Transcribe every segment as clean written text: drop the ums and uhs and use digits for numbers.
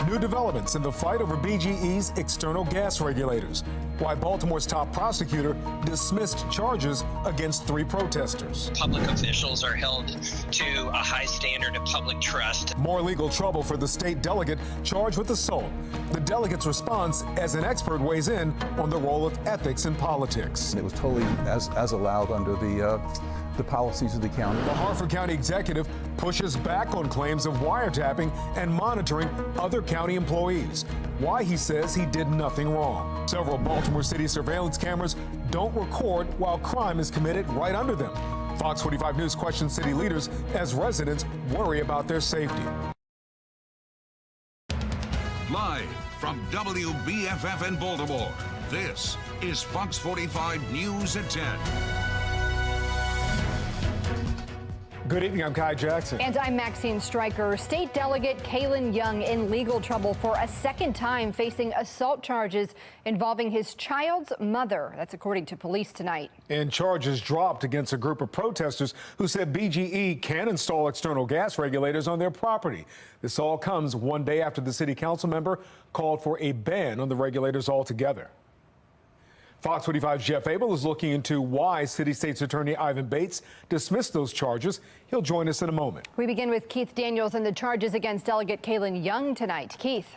New developments in the fight over BGE's external gas regulators. Why Baltimore's top prosecutor dismissed charges against 3 protesters. Public officials are held to a high standard of public trust. More legal trouble for the state delegate charged with assault. The delegate's response as an expert weighs in on the role of ethics in politics. It was totally as allowed under the policies of the county. The Harford County executive pushes back on claims of wiretapping and monitoring other county employees. Why he says he did nothing wrong. Several Baltimore City surveillance cameras don't record while crime is committed right under them. Fox 45 News questions city leaders as residents worry about their safety. Live from WBFF in Baltimore, this is Fox 45 News at 10. Good evening, I'm Kai Jackson. And I'm Maxine Stryker. State Delegate Kaylin Young in legal trouble for a second time, facing assault charges involving his child's mother. That's according to police tonight. And charges dropped against a group of protesters who said BGE can install external gas regulators on their property. This all comes one day after the city council member called for a ban on the regulators altogether. Fox 45's Jeff Abel is looking into why City State's Attorney Ivan Bates dismissed those charges. He'll join us in a moment. We begin with Keith Daniels and the charges against Delegate Kaylin Young tonight. Keith.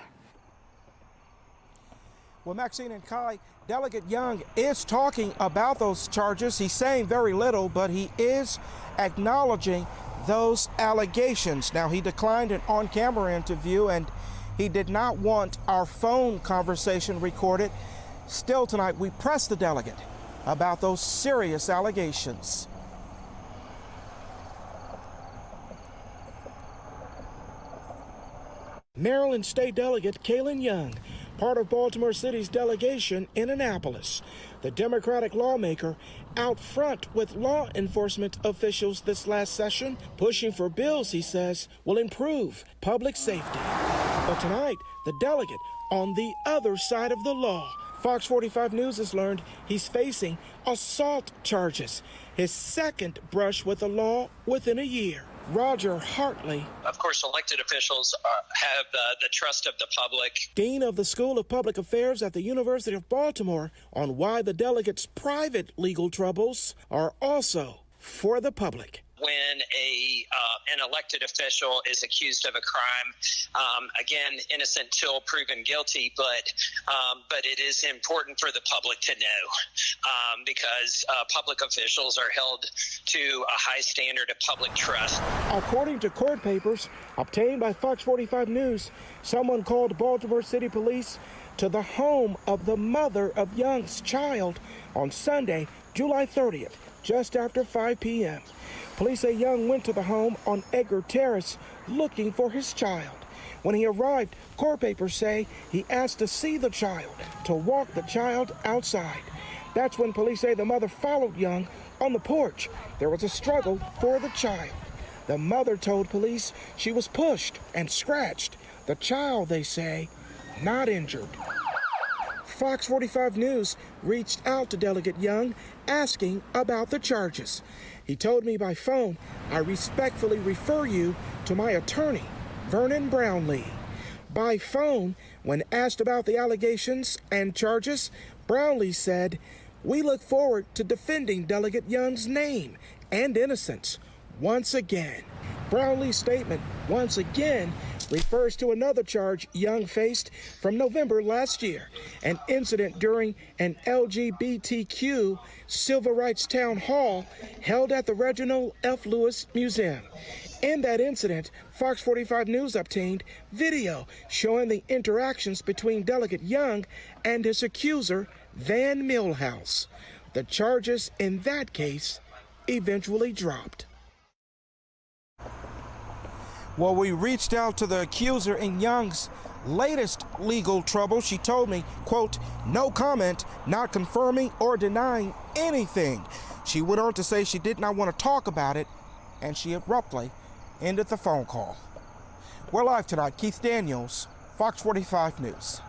Well, Maxine and Kai, Delegate Young is talking about those charges. He's saying very little, but he is acknowledging those allegations. Now, he declined an on-camera interview, and he did not want our phone conversation recorded. Still tonight, we pressed the delegate about those serious allegations. Maryland State Delegate Kaylin Young, part of Baltimore City's delegation in Annapolis. The Democratic lawmaker out front with law enforcement officials this last session, pushing for bills he says will improve public safety. But tonight, the delegate on the other side of the law. Fox 45 News has learned he's facing assault charges, his second brush with the law within a year. Roger Hartley, Of course, elected officials have the trust of the public. Dean of the School of Public Affairs at the University of Baltimore, on why the delegate's private legal troubles are also for the public. When an elected official is accused of a crime, again, innocent till proven guilty, but it is important for the public to know because public officials are held to a high standard of public trust. According to court papers obtained by Fox 45 News, someone called Baltimore City Police to the home of the mother of Young's child on Sunday, July 30th, just after 5 p.m. Police say Young went to the home on Edgar Terrace looking for his child. When he arrived, court papers say he asked to see the child, to walk the child outside. That's when police say the mother followed Young on the porch. There was a struggle for the child. The mother told police she was pushed and scratched. The child, they say, not injured. Fox 45 News reached out to Delegate Young asking about the charges. He told me by phone, I respectfully refer you to my attorney, Vernon Brownlee. By phone, when asked about the allegations and charges, Brownlee said, we look forward to defending Delegate Young's name and innocence once again. Brownlee's statement, once again, refers to another charge Young faced from November last year, an incident during an LGBTQ civil rights town hall held at the Reginald F. Lewis Museum. In that incident, Fox 45 News obtained video showing the interactions between Delegate Young and his accuser, Van Millhouse. The charges in that case eventually dropped. Well, we reached out to the accuser in Young's latest legal trouble. She told me, quote, no comment, not confirming or denying anything. She went on to say she did not want to talk about it, and she abruptly ended the phone call. We're live tonight. Keith Daniels, Fox 45 News.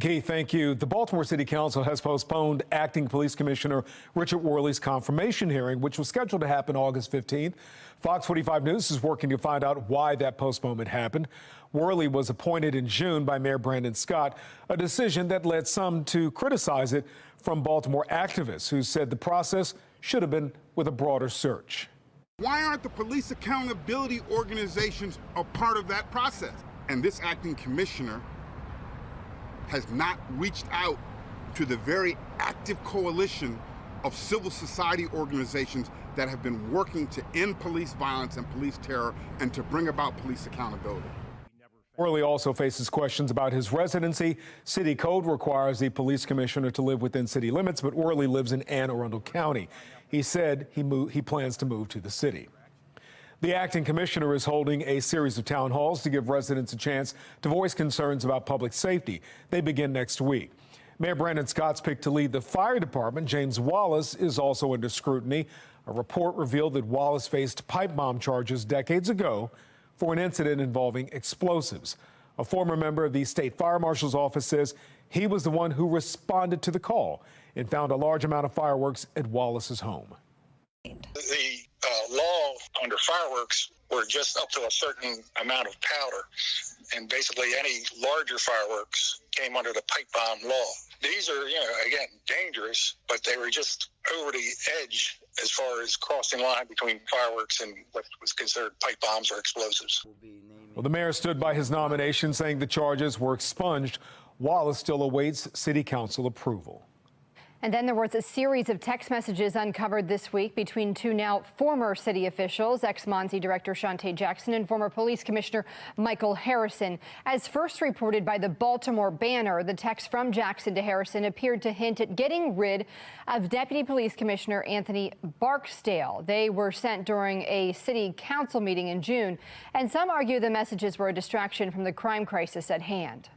Keith, thank you. The Baltimore City Council has postponed Acting Police Commissioner Richard Worley's confirmation hearing, which was scheduled to happen August 15th. Fox 45 News is working to find out why that postponement happened. Worley was appointed in June by Mayor Brandon Scott, a decision that led some to criticize it from Baltimore activists who said the process should have been with a broader search. Why aren't the police accountability organizations a part of that process? And this acting commissioner has not reached out to the very active coalition of civil society organizations that have been working to end police violence and police terror and to bring about police accountability. Worley also faces questions about his residency. City code requires the police commissioner to live within city limits, but Worley lives in Anne Arundel County. He said he plans to move to the city. The acting commissioner is holding a series of town halls to give residents a chance to voice concerns about public safety. They begin next week. Mayor Brandon Scott's picked to lead the fire department, James Wallace, is also under scrutiny. A report revealed that Wallace faced pipe bomb charges decades ago for an incident involving explosives. A former member of the state fire marshal's office says he was the one who responded to the call and found a large amount of fireworks at Wallace's home. The law under fireworks were just up to a certain amount of powder, and basically any larger fireworks came under the pipe bomb law. These are, again, dangerous, but they were just over the edge as far as crossing line between fireworks and what was considered pipe bombs or explosives. Well, the mayor stood by his nomination, saying the charges were expunged. Wallace still awaits city council approval. And then there was a series of text messages uncovered this week between two now former city officials, ex-Monzi Director Shantae Jackson and former Police Commissioner Michael Harrison. As first reported by the Baltimore Banner, the text from Jackson to Harrison appeared to hint at getting rid of Deputy Police Commissioner Anthony Barksdale. They were sent during a city council meeting in June, and some argue the messages were a distraction from the crime crisis at hand.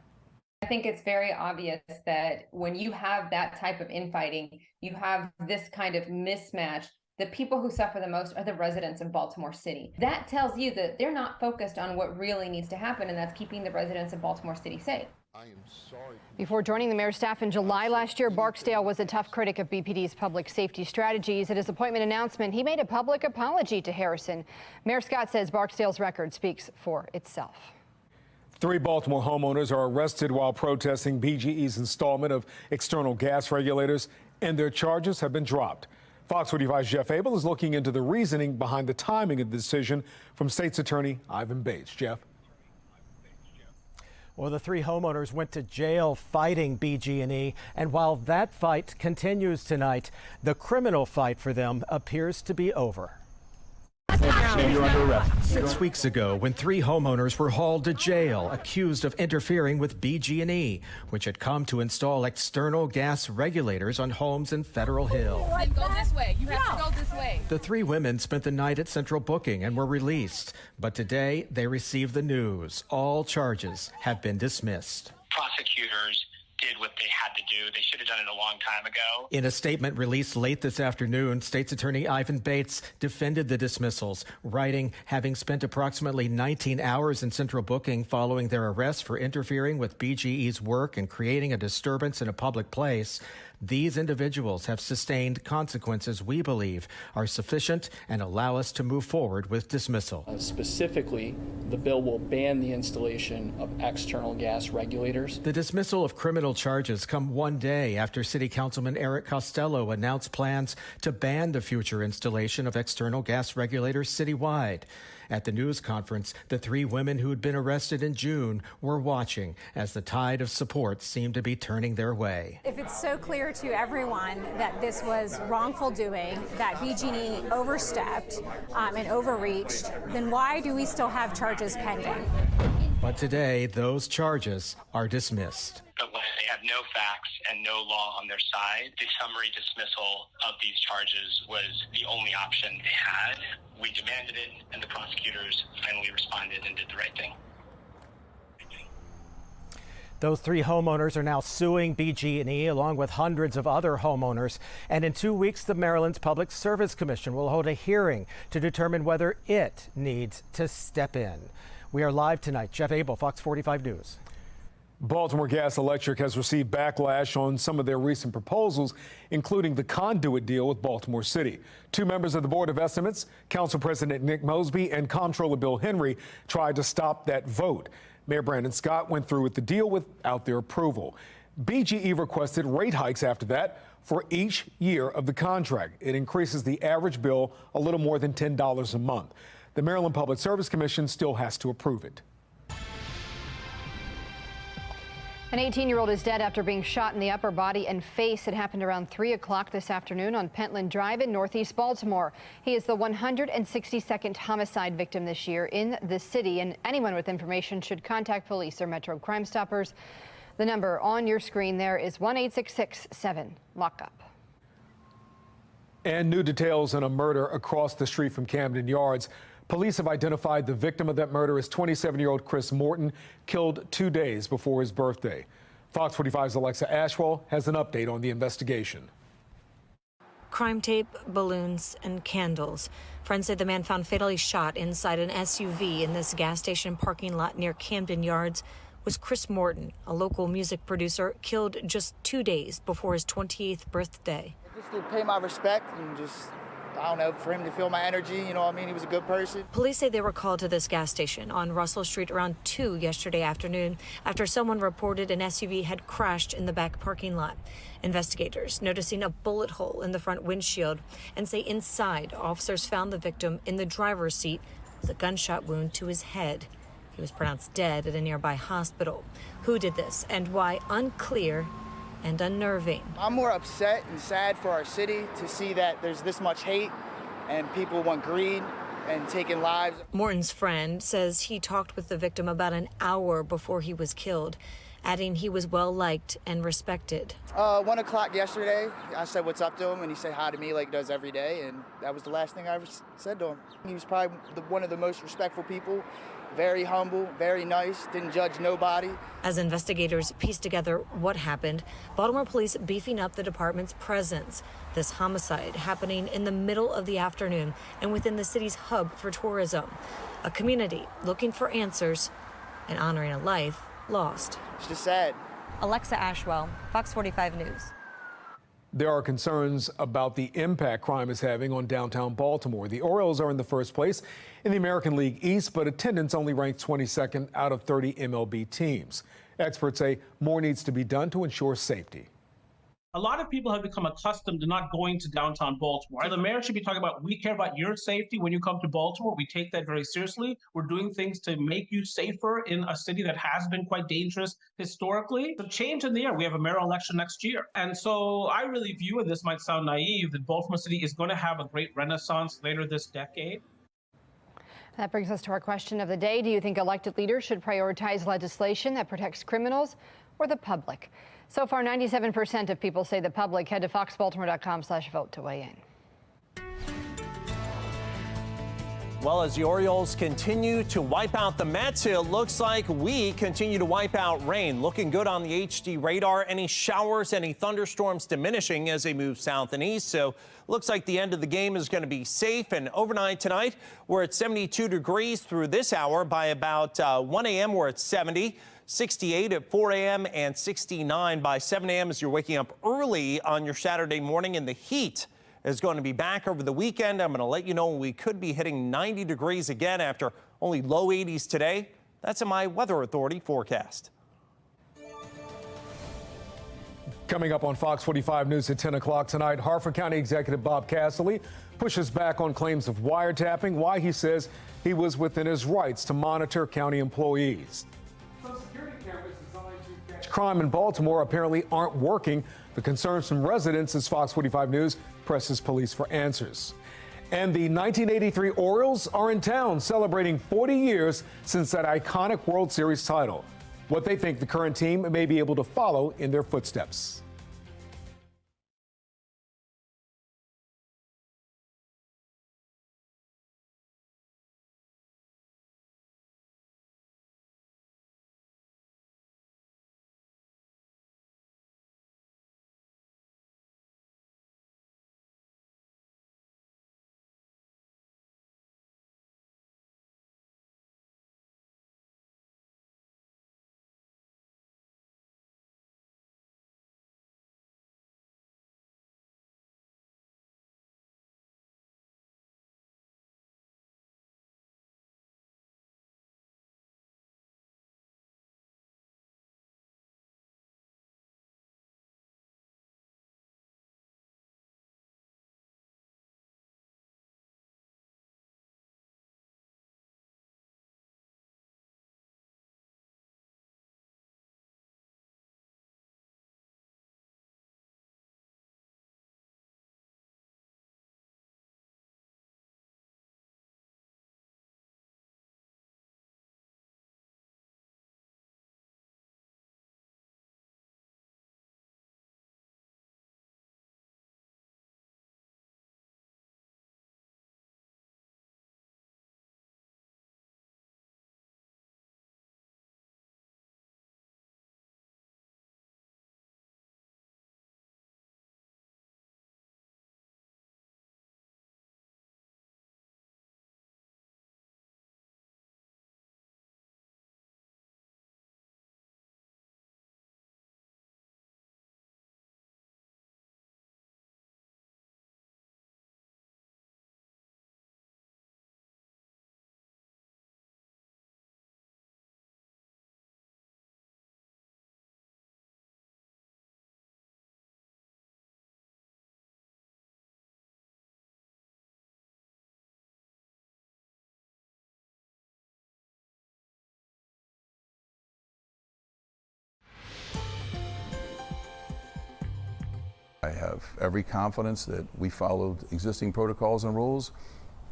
I think it's very obvious that when you have that type of infighting, you have this kind of mismatch. The people who suffer the most are the residents of Baltimore City. That tells you that they're not focused on what really needs to happen, and that's keeping the residents of Baltimore City safe. I am sorry. Before joining the mayor's staff in July last year, Barksdale was a tough critic of BPD's public safety strategies. At his appointment announcement, he made a public apology to Harrison. Mayor Scott says Barksdale's record speaks for itself. 3 Baltimore homeowners are arrested while protesting BGE's installment of external gas regulators, and their charges have been dropped. Fox 45's Jeff Abel is looking into the reasoning behind the timing of the decision from State's Attorney Ivan Bates. Jeff. Well, the 3 homeowners went to jail fighting BG&E, and while that fight continues tonight, the criminal fight for them appears to be over. You're under arrest. 6 weeks ago, when 3 homeowners were hauled to jail, accused of interfering with BG&E, which had come to install external gas regulators on homes in Federal Hill. Then go this way. You have to go this way. The 3 women spent the night at Central Booking and were released. But today, they received the news. All charges have been dismissed. Prosecutors did what they had to do. They should have done it a long time ago. In a statement released late this afternoon, State's Attorney Ivan Bates defended the dismissals, writing, having spent approximately 19 hours in Central Booking following their arrest for interfering with BGE's work and creating a disturbance in a public place, these individuals have sustained consequences we believe are sufficient and allow us to move forward with dismissal. Specifically, the bill will ban the installation of external gas regulators. The dismissal of criminal charges come one day after City Councilman Eric Costello announced plans to ban the future installation of external gas regulators citywide. At the news conference, the 3 women who had been arrested in June were watching as the tide of support seemed to be turning their way. If it's so clear to everyone that this was wrongful doing, that BG&E overstepped and overreached, then why do we still have charges pending? But today, those charges are dismissed. But when they have no facts and no law on their side, the summary dismissal of these charges was the only option they had. We demanded it, and the prosecutors finally responded and did the right thing. Those 3 homeowners are now suing BG&E along with hundreds of other homeowners. And in 2 weeks, the Maryland's Public Service Commission will hold a hearing to determine whether it needs to step in. We are live tonight. Jeff Abel, Fox 45 News. Baltimore Gas Electric has received backlash on some of their recent proposals, including the conduit deal with Baltimore City. Two members of the Board of Estimates, Council President Nick Mosby and Comptroller Bill Henry, tried to stop that vote. Mayor Brandon Scott went through with the deal without their approval. BGE requested rate hikes after that for each year of the contract. It increases the average bill a little more than $10 a month. The Maryland Public Service Commission still has to approve it. An 18-year-old is dead after being shot in the upper body and face. It happened around 3 o'clock this afternoon on Pentland Drive in Northeast Baltimore. He is the 162nd homicide victim this year in the city, and anyone with information should contact police or Metro Crime Stoppers. The number on your screen there is 1-866-7-LOCK-UP. And new details on a murder across the street from Camden Yards. Police have identified the victim of that murder as 27-year-old Chris Morton, killed 2 days before his birthday. Fox 45's Alexa Ashwell has an update on the investigation. Crime tape, balloons, and candles. Friends say the man found fatally shot inside an SUV in this gas station parking lot near Camden Yards was Chris Morton, a local music producer, killed just 2 days before his 28th birthday. Just to pay my respect and just, I don't know, for him to feel my energy, you know what I mean? He was a good person. Police say they were called to this gas station on Russell Street around 2 yesterday afternoon after someone reported an SUV had crashed in the back parking lot. Investigators noticing a bullet hole in the front windshield and say inside, officers found the victim in the driver's seat with a gunshot wound to his head. He was pronounced dead at a nearby hospital. Who did this and why, unclear and unnerving. I'm more upset and sad for our city to see that there's this much hate and people want greed and taking lives. Morton's friend says he talked with the victim about an hour before he was killed, adding he was well liked and respected. 1 o'clock yesterday, I said what's up to him, and he said hi to me like he does every day, and that was the last thing I ever said to him. He was probably one of the most respectful people, very humble, very nice, didn't judge nobody. As investigators piece together what happened, Baltimore police beefing up the department's presence. This homicide happening in the middle of the afternoon and within the city's hub for tourism. A community looking for answers and honoring a life lost. It's just sad. Alexa Ashwell, Fox 45 News. There are concerns about the impact crime is having on downtown Baltimore. The Orioles are in the first place in the American League East, but attendance only ranks 22nd out of 30 MLB teams. Experts say more needs to be done to ensure safety. A lot of people have become accustomed to not going to downtown Baltimore. So the mayor should be talking about, we care about your safety when you come to Baltimore. We take that very seriously. We're doing things to make you safer in a city that has been quite dangerous historically. The change in the air, we have a mayoral election next year. And so I really view, and this might sound naive, that Baltimore City is going to have a great renaissance later this decade. That brings us to our question of the day. Do you think elected leaders should prioritize legislation that protects criminals or the public? So far, 97% of people say the public. Head to foxbaltimore.com/vote to weigh in. Well, as the Orioles continue to wipe out the Mets, it looks like we continue to wipe out rain. Looking good on the HD radar. Any showers, any thunderstorms diminishing as they move south and east. So looks like the end of the game is going to be safe. And overnight tonight, we're at 72 degrees through this hour. By about 1 a.m., we're at 70. 68 at 4 a.m. and 69 by 7 a.m. as you're waking up early on your Saturday morning. And the heat is going to be back over the weekend. I'm going to let you know we could be hitting 90 degrees again after only low 80s today. That's in my Weather Authority forecast. Coming up on Fox 45 News at 10 o'clock tonight, Harford County Executive Bob Casserly pushes back on claims of wiretapping, why he says he was within his rights to monitor county employees. Crime in Baltimore apparently aren't working. The concerns from residents as Fox 45 News presses police for answers. And the 1983 Orioles are in town celebrating 40 years since that iconic World Series title. What they think the current team may be able to follow in their footsteps. I have every confidence that we followed existing protocols and rules.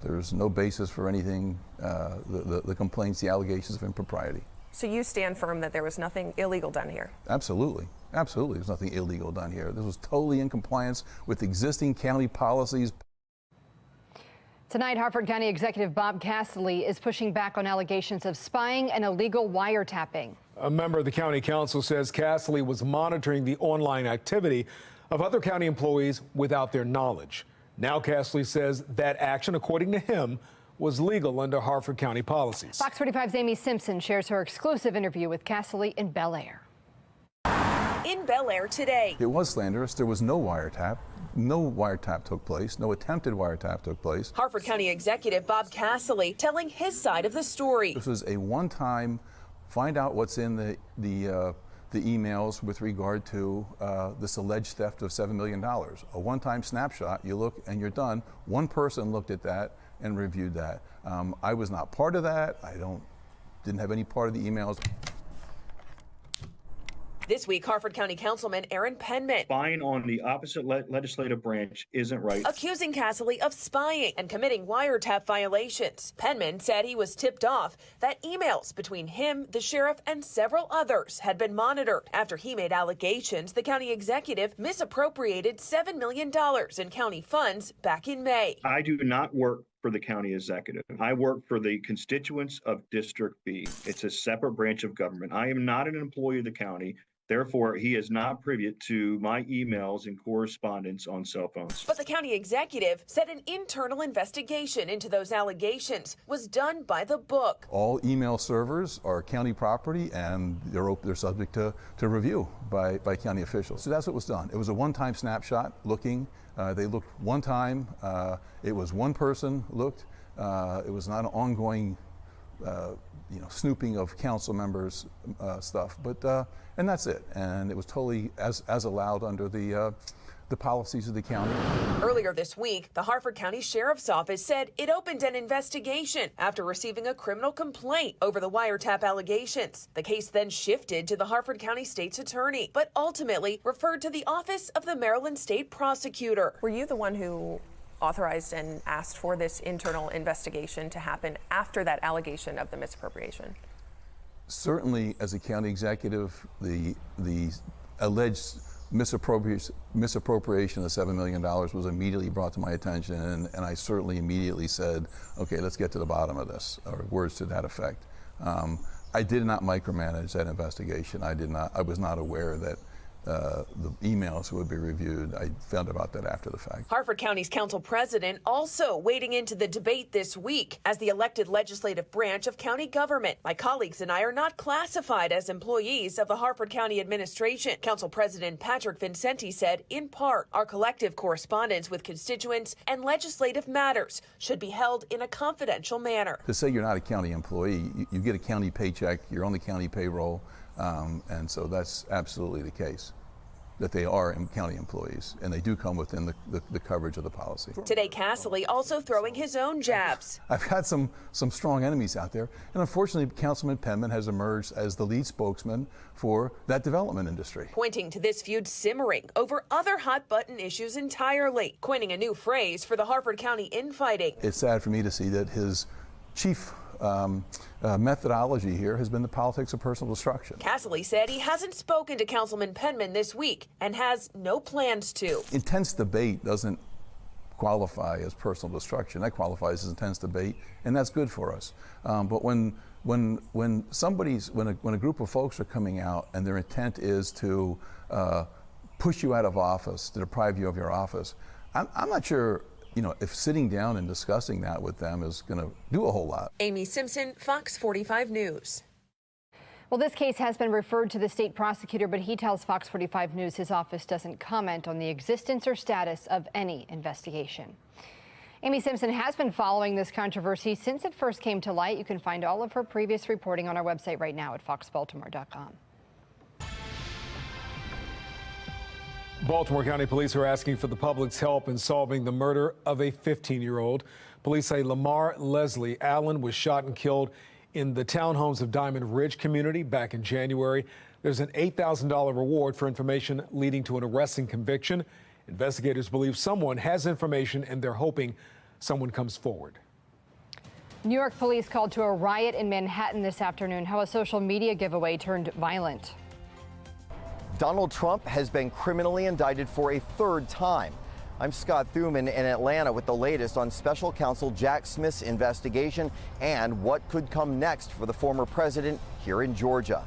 There's no basis for anything, the complaints, the allegations of impropriety. So you stand firm that there was nothing illegal done here? Absolutely. Absolutely. There's nothing illegal done here. This was totally in compliance with existing county policies. Tonight, Harford County Executive Bob Castley is pushing back on allegations of spying and illegal wiretapping. A member of the county council says Castley was monitoring the online activity of other county employees without their knowledge. Now Castley says that action, according to him, was legal under Harford County policies. Fox 45's Amy Simpson shares her exclusive interview with Castley in Bel Air. In Bel Air today. It was slanderous. There was no wiretap. No wiretap took place. No attempted wiretap took place. Harford County Executive Bob Castley telling his side of the story. This was a one-time find out what's in the emails with regard to this alleged theft of $7 million. A one-time snapshot, you look and you're done. One person looked at that and reviewed that. I was not part of that. Didn't have any part of the emails. This week, Harford County Councilman Aaron Penman spying on the opposite legislative branch isn't right. Accusing Castley of spying and committing wiretap violations. Penman said he was tipped off that emails between him, the sheriff, and several others had been monitored after he made allegations the county executive misappropriated $7 million in county funds back in May. I do not work for the county executive. I work for the constituents of District B. It's a separate branch of government. I am not an employee of the county. Therefore, he is not privy to my emails and correspondence on cell phones. But the county executive said an internal investigation into those allegations was done by the book. All email servers are county property, and they're subject to review by county officials. So that's what was done. It was a one-time snapshot looking. They looked one time. It was one person looked. It was not an ongoing snooping of council members' stuff, but and that's it. And it was totally as allowed under the policies of the county. Earlier this week, the Harford County Sheriff's Office said it opened an investigation after receiving a criminal complaint over the wiretap allegations. The case then shifted to the Harford County State's Attorney, but ultimately referred to the Office of the Maryland State Prosecutor. Were you the one who authorized and asked for this internal investigation to happen after that allegation of the misappropriation? Certainly, as a county executive, the alleged misappropriation of $7 million was immediately brought to my attention, and I certainly immediately said, okay, let's get to the bottom of this, or words to that effect. I did not micromanage that investigation. I was not aware that the emails would be reviewed. I found about that after the fact. Harford County's council president also wading into the debate this week as the elected legislative branch of county government. My colleagues and I are not classified as employees of the Harford County administration. Council President Patrick Vincenti said, in part, our collective correspondence with constituents and legislative matters should be held in a confidential manner. To say you're not a county employee, you get a county paycheck, you're on the county payroll, and so that's absolutely the case, that they are county employees, and they do come within the coverage of the policy. Today, Castley also throwing his own jabs. I've got some strong enemies out there, and unfortunately, Councilman Penman has emerged as the lead spokesman for that development industry. Pointing to this feud simmering over other hot-button issues entirely, coining a new phrase for the Harford County infighting. It's sad for me to see that his chief methodology here has been the politics of personal destruction. Castley said he hasn't spoken to Councilman Penman this week and has no plans to. Intense debate doesn't qualify as personal destruction. That qualifies as intense debate, and that's good for us. But when a group of folks are coming out and their intent is to push you out of office, to deprive you of your office, I'm not sure if sitting down and discussing that with them is going to do a whole lot. Amy Simpson, Fox 45 News. Well, this case has been referred to the state prosecutor, but he tells Fox 45 News his office doesn't comment on the existence or status of any investigation. Amy Simpson has been following this controversy since it first came to light. You can find all of her previous reporting on our website right now at foxbaltimore.com. Baltimore County Police are asking for the public's help in solving the murder of a 15-year-old. Police say Lamar Leslie Allen was shot and killed in the townhomes of Diamond Ridge community back in January. There's an $8,000 reward for information leading to an arrest and conviction. Investigators believe someone has information and they're hoping someone comes forward. New York police called to a riot in Manhattan this afternoon, how a social media giveaway turned violent. Donald Trump has been criminally indicted for a third time. I'm Scott Thuman in Atlanta with the latest on special counsel Jack Smith's investigation and what could come next for the former president here in Georgia.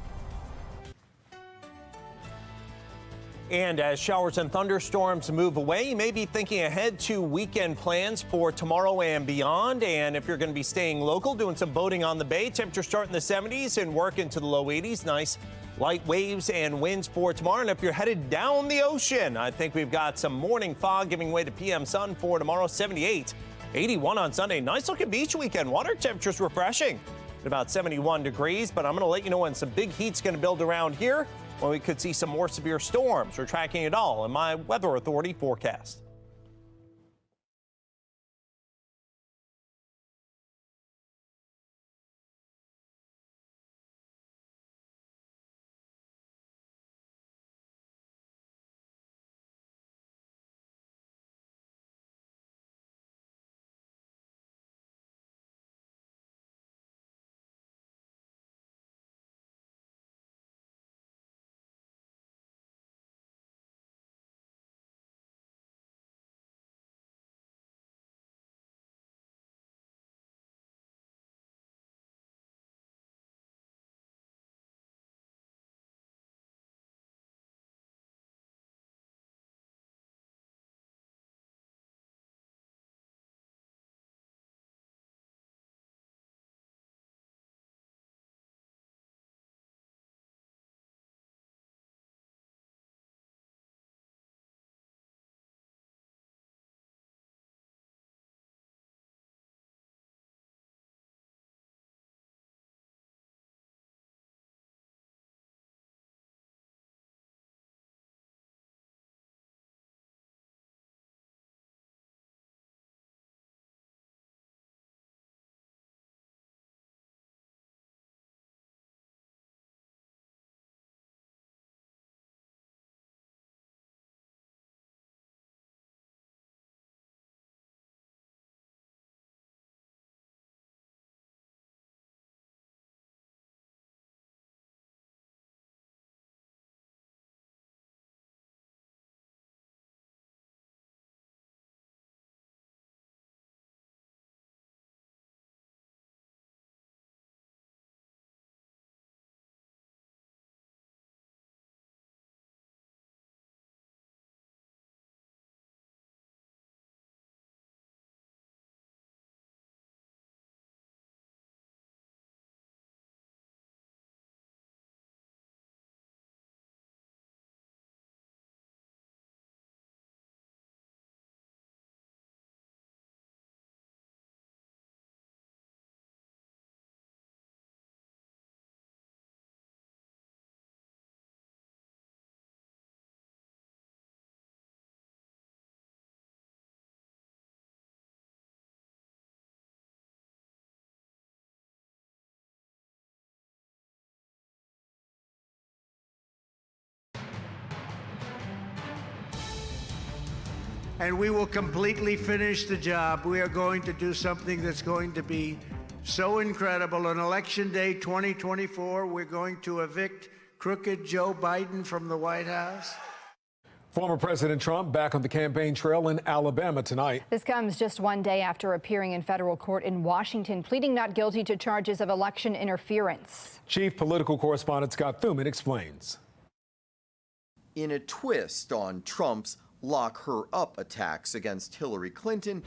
And as showers and thunderstorms move away, you may be thinking ahead to weekend plans for tomorrow and beyond. And if you're going to be staying local, doing some boating on the bay, temperatures start in the 70s and work into the low 80s. Nice light waves and winds for tomorrow. And if you're headed down the ocean, I think we've got some morning fog giving way to PM sun for tomorrow, 78. 81 on Sunday. Nice looking beach weekend. Water temperatures refreshing at about 71 degrees. But I'm going to let you know when some big heat's going to build around here, when we could see some more severe storms. We're tracking it all in my Weather Authority forecast. And we will completely finish the job. We are going to do something that's going to be so incredible. On Election Day 2024, we're going to evict crooked Joe Biden from the White House. Former President Trump back on the campaign trail in Alabama tonight. This comes just one day after appearing in federal court in Washington, pleading not guilty to charges of election interference. Chief political correspondent Scott Thuman explains. In a twist on Trump's lock her up attacks against Hillary Clinton,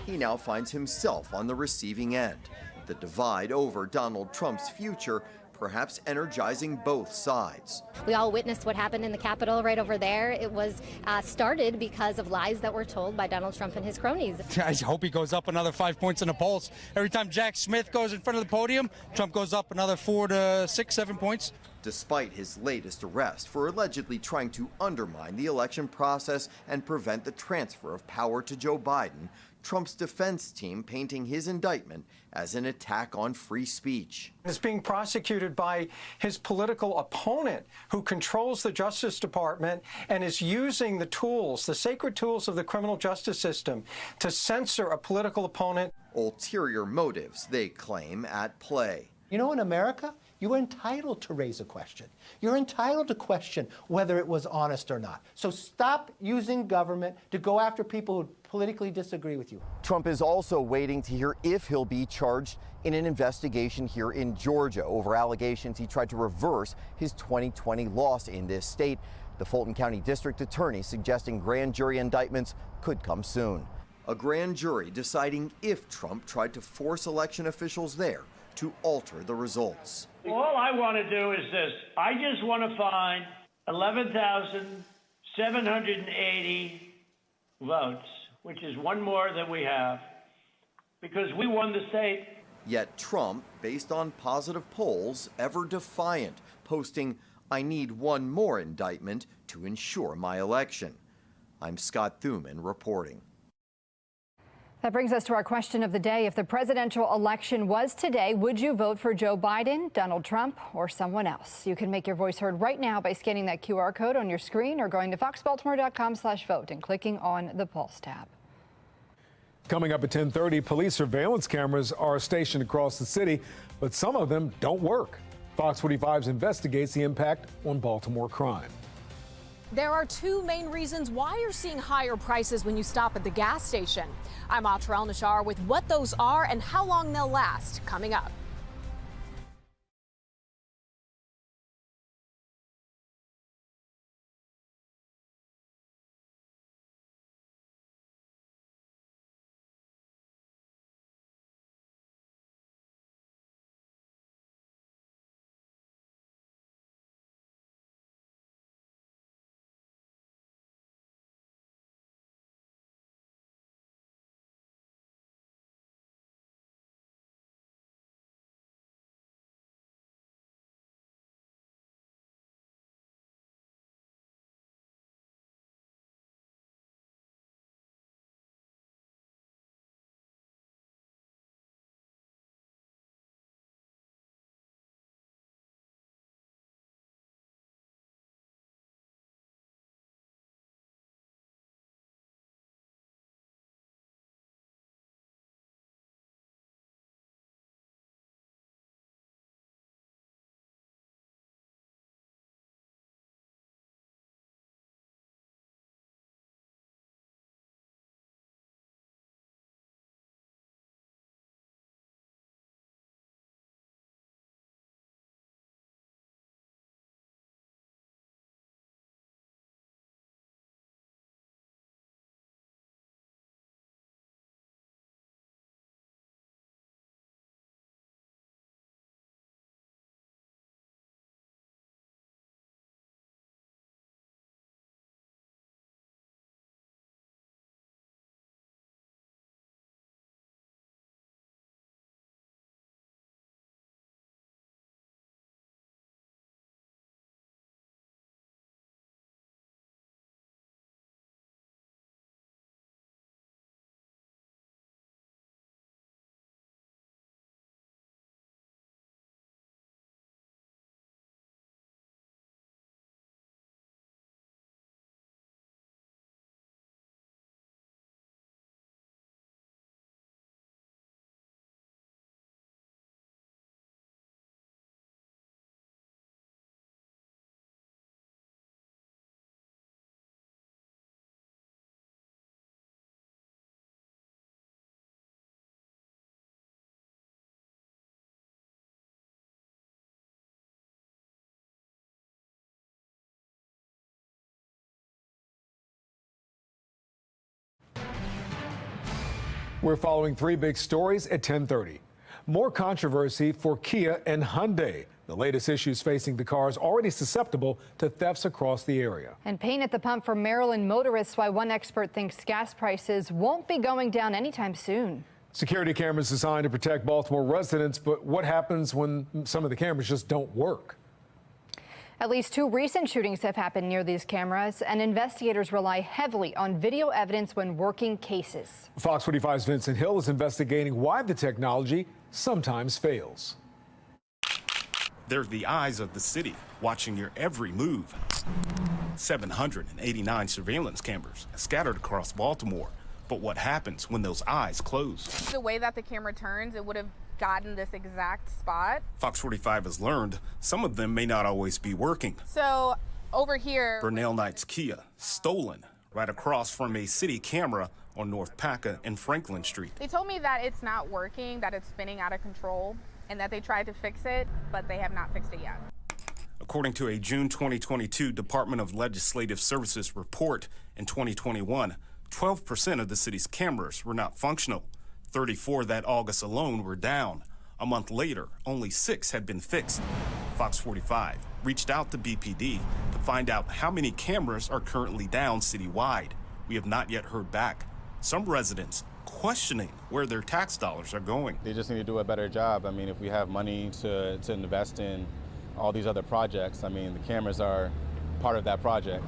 he now finds himself on the receiving end. The divide over Donald Trump's future perhaps energizing both sides. We all witnessed what happened in the Capitol right over there. It was started because of lies that were told by Donald Trump and his cronies. I hope he goes up another 5 points in the polls. Every time Jack Smith goes in front of the podium, Trump goes up another 4 to 6, 7 points. despite his latest arrest for allegedly trying to undermine the election process and prevent the transfer of power to Joe Biden. Trump's defense team painting his indictment as an attack on free speech. Is being prosecuted by his political opponent who controls the Justice Department and is using the tools, the sacred tools of the criminal justice system, to censor a political opponent. Ulterior motives, they claim, at play. You know, in America, you are entitled to raise a question. You're entitled to question whether it was honest or not. So stop using government to go after people who politically disagree with you. Trump is also waiting to hear if he'll be charged in an investigation here in Georgia over allegations he tried to reverse his 2020 loss in this state. The Fulton County District Attorney suggesting grand jury indictments could come soon. A grand jury deciding if Trump tried to force election officials there to alter the results. All I want to do is this. I just want to find 11,780 votes, which is one more than we have, because we won the state. Yet Trump, based on positive polls, ever defiant, posting, "I need one more indictment to ensure my election." I'm Scott Thuman reporting. That brings us to our question of the day. If the presidential election was today, would you vote for Joe Biden, Donald Trump, or someone else? You can make your voice heard right now by scanning that QR code on your screen or going to foxbaltimore.com/vote and clicking on the Pulse tab. Coming up at 10:30, police surveillance cameras are stationed across the city, but some of them don't work. Fox 45 investigates the impact on Baltimore crime. There are two main reasons why you're seeing higher prices when you stop at the gas station. I'm Atra El-Nashar with what those are and how long they'll last, coming up. We're following three big stories at 10:30. More controversy for Kia and Hyundai. The latest issues facing the cars already susceptible to thefts across the area. And pain at the pump for Maryland motorists, why one expert thinks gas prices won't be going down anytime soon. Security cameras designed to protect Baltimore residents, but what happens when some of the cameras just don't work? At least 2 recent shootings have happened near these cameras, and investigators rely heavily on video evidence when working cases. Fox 45's Vincent Hill is investigating why the technology sometimes fails. They're the eyes of the city, watching your every move. 789 surveillance cameras scattered across Baltimore. But what happens when those eyes close? The way that the camera turns, it would have gotten this exact spot. Fox 45 has learned some of them may not always be working. So over here, Burnell Knight's Kia, stolen right across from a city camera on North Paca and Franklin Street. they told me that it's not working, that it's spinning out of control, and that they tried to fix it, but they have not fixed it yet. According to a June 2022 Department of Legislative Services report, in 2021, 12% of the city's cameras were not functional. 34 that August alone were down. A month later, only 6 had been fixed. Fox 45 reached out to BPD to find out how many cameras are currently down citywide. We have not yet heard back. Some residents questioning where their tax dollars are going. They just need to do a better job. I mean, if we have money to invest in all these other projects, I mean, the cameras are part of that project.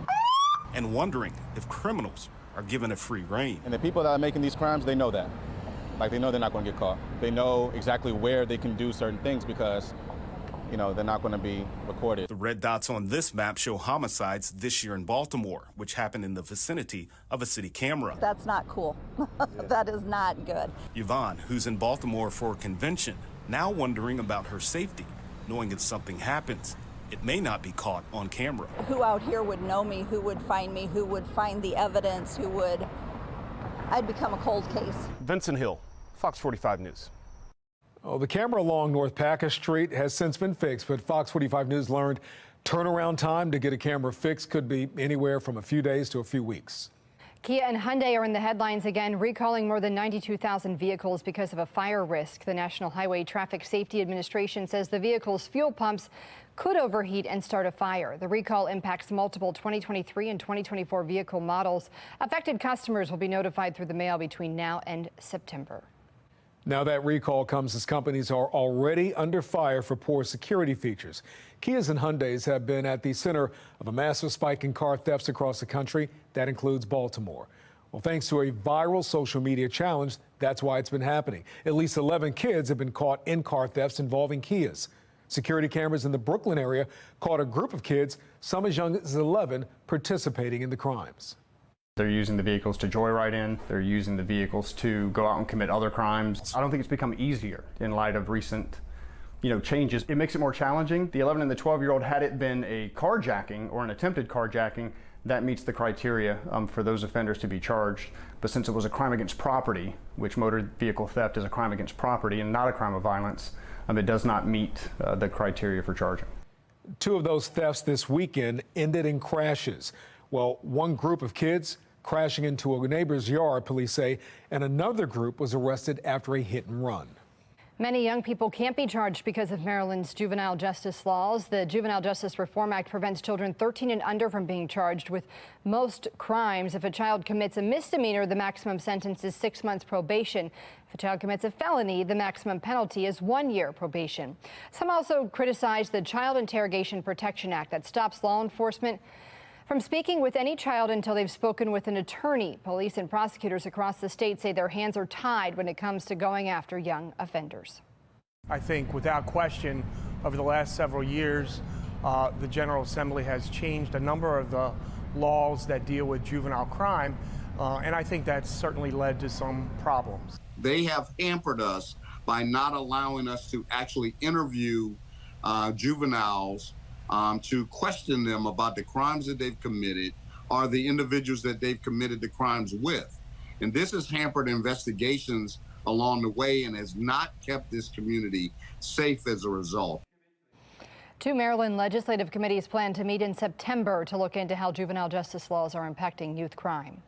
And wondering if criminals are given a free rein. And the people that are making these crimes, they know that. Like, they know they're not going to get caught. They know exactly where they can do certain things because, you know, they're not going to be recorded. The red dots on this map show homicides this year in Baltimore, which happened in the vicinity of a city camera. That's not cool. That is not good. Yvonne, who's in Baltimore for a convention, now wondering about her safety, knowing if something happens, it may not be caught on camera. Who out here would know me? Who would find me? Who would find the evidence? I'd become a cold case. Vincent Hill, Fox 45 News. Oh, the camera along North Paca Street has since been fixed, but Fox 45 News learned turnaround time to get a camera fixed could be anywhere from a few days to a few weeks. Kia and Hyundai are in the headlines again, recalling more than 92,000 vehicles because of a fire risk. The National Highway Traffic Safety Administration says the vehicle's fuel pumps could overheat and start a fire. The recall impacts multiple 2023 and 2024 vehicle models. Affected customers will be notified through the mail between now and September. Now that recall comes as companies are already under fire for poor security features. Kias and Hyundais have been at the center of a massive spike in car thefts across the country. That includes Baltimore. Well, thanks to a viral social media challenge, that's why it's been happening. At least 11 kids have been caught in car thefts involving Kias. Security cameras in the Brooklyn area caught a group of kids, some as young as 11, participating in the crimes. They're using the vehicles to joyride in. They're using the vehicles to go out and commit other crimes. I don't think it's become easier in light of recent, changes. It makes it more challenging. The 11 and the 12-year-old, had it been a carjacking or an attempted carjacking, that meets the criteria for those offenders to be charged. But since it was a crime against property, which motor vehicle theft is a crime against property and not a crime of violence, it does not meet the criteria for charging. 2 of those thefts this weekend ended in crashes. Well, one group of kids crashing into a neighbor's yard, police say, and another group was arrested after a hit and run. Many young people can't be charged because of Maryland's juvenile justice laws. The Juvenile Justice Reform Act prevents children 13 and under from being charged with most crimes. If a child commits a misdemeanor, the maximum sentence is 6 months probation. If a child commits a felony, the maximum penalty is 1 year probation. Some also criticize the Child Interrogation Protection Act that stops law enforcement from speaking with any child until they've spoken with an attorney. Police and prosecutors across the state say their hands are tied when it comes to going after young offenders. I think without question, over the last several years, the General Assembly has changed a number of the laws that deal with juvenile crime, and I think that's certainly led to some problems. They have hampered us by not allowing us to actually interview juveniles to question them about the crimes that they've committed or the individuals that they've committed the crimes with. And this has hampered investigations along the way and has not kept this community safe as a result. 2 Maryland legislative committees plan to meet in September to look into how juvenile justice laws are impacting youth crime.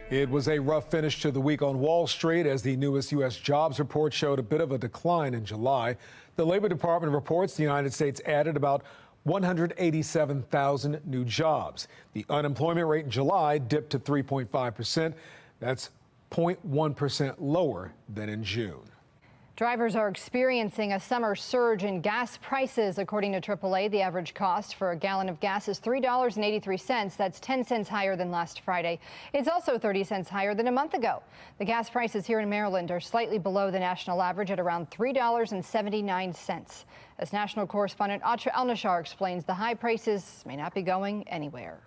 It was a rough finish to the week on Wall Street as the newest U.S. jobs report showed a bit of a decline in July. The Labor Department reports the United States added about 187,000 new jobs. The unemployment rate in July dipped to 3.5%. That's 0.1% lower than in June. Drivers are experiencing a summer surge in gas prices. According to AAA, the average cost for a gallon of gas is $3.83. That's 10 cents higher than last Friday. It's also 30 cents higher than a month ago. The gas prices here in Maryland are slightly below the national average at around $3.79. As national correspondent Atra El-Nashar explains, the high prices may not be going anywhere.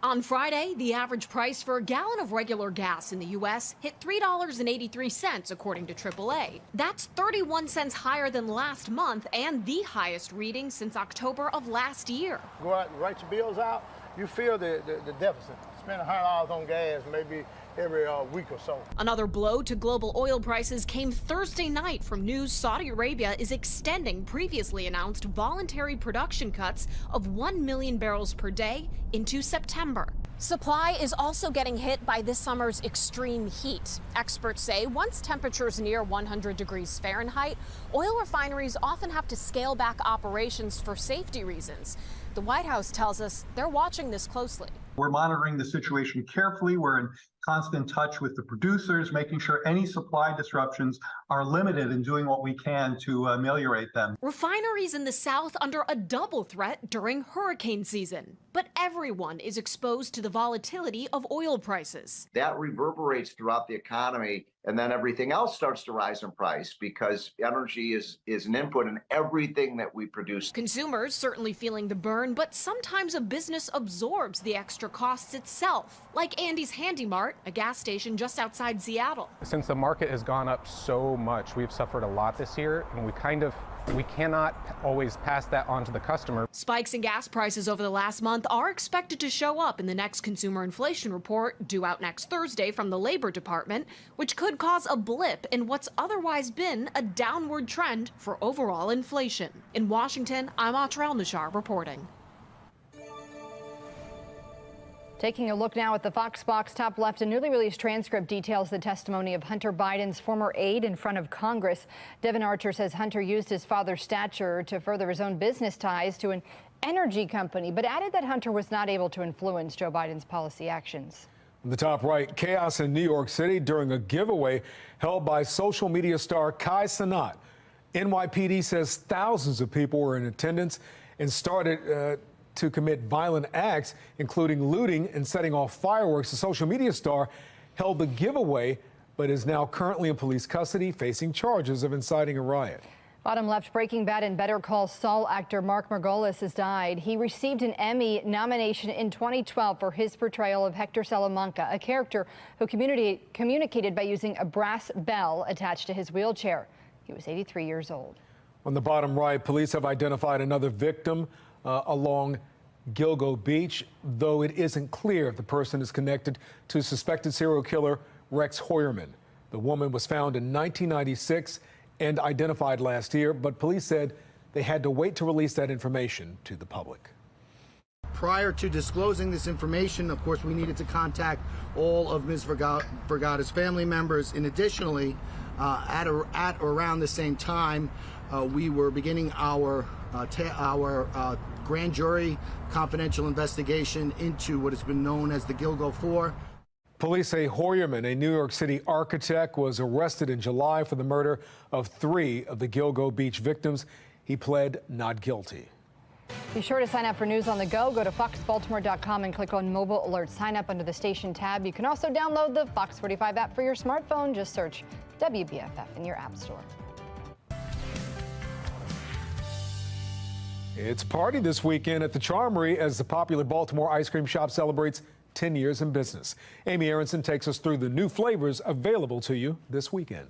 On Friday, the average price for a gallon of regular gas in the U.S. hit $3.83, according to AAA. That's 31 cents higher than last month and the highest reading since October of last year. Go out and write your bills out, you feel the deficit. Spend $100 on gas maybe every week or so. Another blow to global oil prices came Thursday night from news Saudi Arabia is extending previously announced voluntary production cuts of 1 million barrels per day into September. Supply is also getting hit by this summer's extreme heat. Experts say once temperatures near 100 degrees Fahrenheit, oil refineries often have to scale back operations for safety reasons. The White House tells us they're watching this closely. We're monitoring the situation carefully. We're in constant touch with the producers, making sure any supply disruptions are limited and doing what we can to ameliorate them. Refineries in the South under a double threat during hurricane season. But everyone is exposed to the volatility of oil prices. That reverberates throughout the economy, and then everything else starts to rise in price because energy is an input in everything that we produce. Consumers certainly feeling the burn, but sometimes a business absorbs the extra costs itself, like Andy's Handy Mart, a gas station just outside Seattle. Since the market has gone up so much, we've suffered a lot this year, and we cannot always pass that on to the customer. Spikes in gas prices over the last month are expected to show up in the next consumer inflation report due out next Thursday from the Labor Department, which could cause a blip in what's otherwise been a downward trend for overall inflation. In Washington, I'm Atra El-Nashar reporting. Taking a look now at the Fox Box top left, a newly released transcript details the testimony of Hunter Biden's former aide in front of Congress. Devin Archer says Hunter used his father's stature to further his own business ties to an energy company, but added that Hunter was not able to influence Joe Biden's policy actions. On the top right, chaos in New York City during a giveaway held by social media star Kai Cenat. NYPD says thousands of people were in attendance and started to commit violent acts, including looting and setting off fireworks. The social media star held the giveaway, but is now currently in police custody, facing charges of inciting a riot. Bottom left, Breaking Bad and Better Call Saul actor Mark Margolis has died. He received an Emmy nomination in 2012 for his portrayal of Hector Salamanca, a character who communicated by using a brass bell attached to his wheelchair. He was 83 years old. On the bottom right, police have identified another victim along Gilgo Beach, though it isn't clear if the person is connected to suspected serial killer Rex Hoyerman. The woman was found in 1996 and identified last year, but police said they had to wait to release that information to the public. Prior to disclosing this information, of course, we needed to contact all of Ms. Vergata's family members. And additionally, at or around the same time, we were beginning our grand jury confidential investigation into what has been known as the Gilgo 4. Police say Hoyerman, a New York City architect, was arrested in July for the murder of 3 of the Gilgo Beach victims. He pled not guilty. Be sure to sign up for News on the Go. Go to foxbaltimore.com and click on Mobile Alert. Sign up under the station tab. You can also download the Fox 45 app for your smartphone. Just search WBFF in your app store. It's a party this weekend at the Charmery as the popular Baltimore ice cream shop celebrates 10 years in business. Amy Aronson takes us through the new flavors available to you this weekend.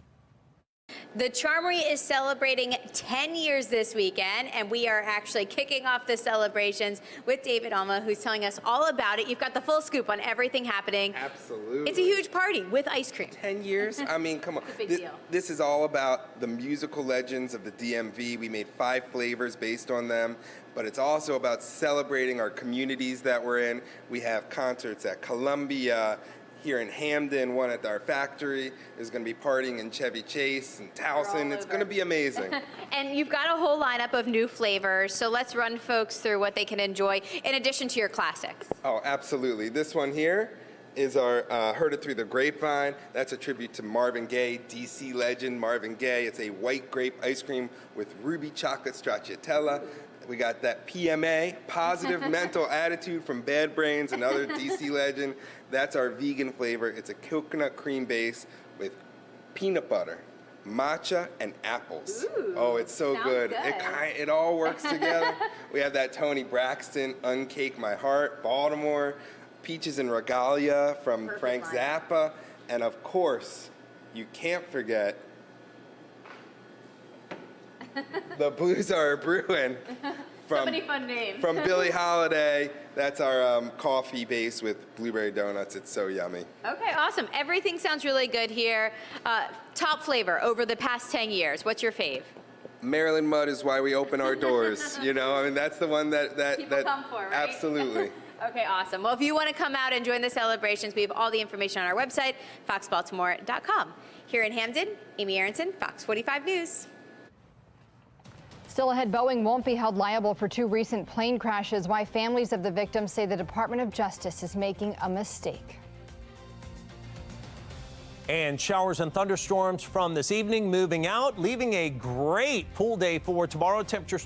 The Charmery is celebrating 10 years this weekend, and we are actually kicking off the celebrations with David Alma, who's telling us all about it. You've got the full scoop on everything happening. Absolutely. It's a huge party with ice cream. 10 years? I mean, come on. It's a big deal. This is all about the musical legends of the DMV. We made 5 flavors based on them, but it's also about celebrating our communities that we're in. We have concerts at Columbia, here in Hamden, one at our factory. There's going to be partying in Chevy Chase and Towson. It's going to be amazing. And you've got a whole lineup of new flavors, so let's run folks through what they can enjoy in addition to your classics. Oh, absolutely. This one here, is our Heard It Through the Grapevine. That's a tribute to Marvin Gaye, DC legend Marvin Gaye. It's a white grape ice cream with ruby chocolate stracciatella. We got that PMA, Positive Mental Attitude from Bad Brains, another DC legend. That's our vegan flavor. It's a coconut cream base with peanut butter, matcha, and apples. Ooh, oh, it's so good. good. It all works together. We have that Toni Braxton, Uncake My Heart, Baltimore, Peaches and Regalia from Frank Zappa, and of course, you can't forget the Blues Are Brewing So many fun names. from Billie Holiday. That's our coffee base with blueberry donuts. It's so yummy. Okay, awesome. Everything sounds really good here. Top flavor over the past 10 years. What's your fave? Maryland Mud is why we open our doors. You know, I mean, that's the one that People come for, right? Absolutely. Okay, awesome. Well, if you want to come out and join the celebrations, we have all the information on our website, foxbaltimore.com. Here in Hamden, Amy Aronson, Fox 45 News. Still ahead, Boeing won't be held liable for 2 recent plane crashes. Why families of the victims say the Department of Justice is making a mistake. And showers and thunderstorms from this evening moving out, leaving a great pool day for tomorrow. Temperature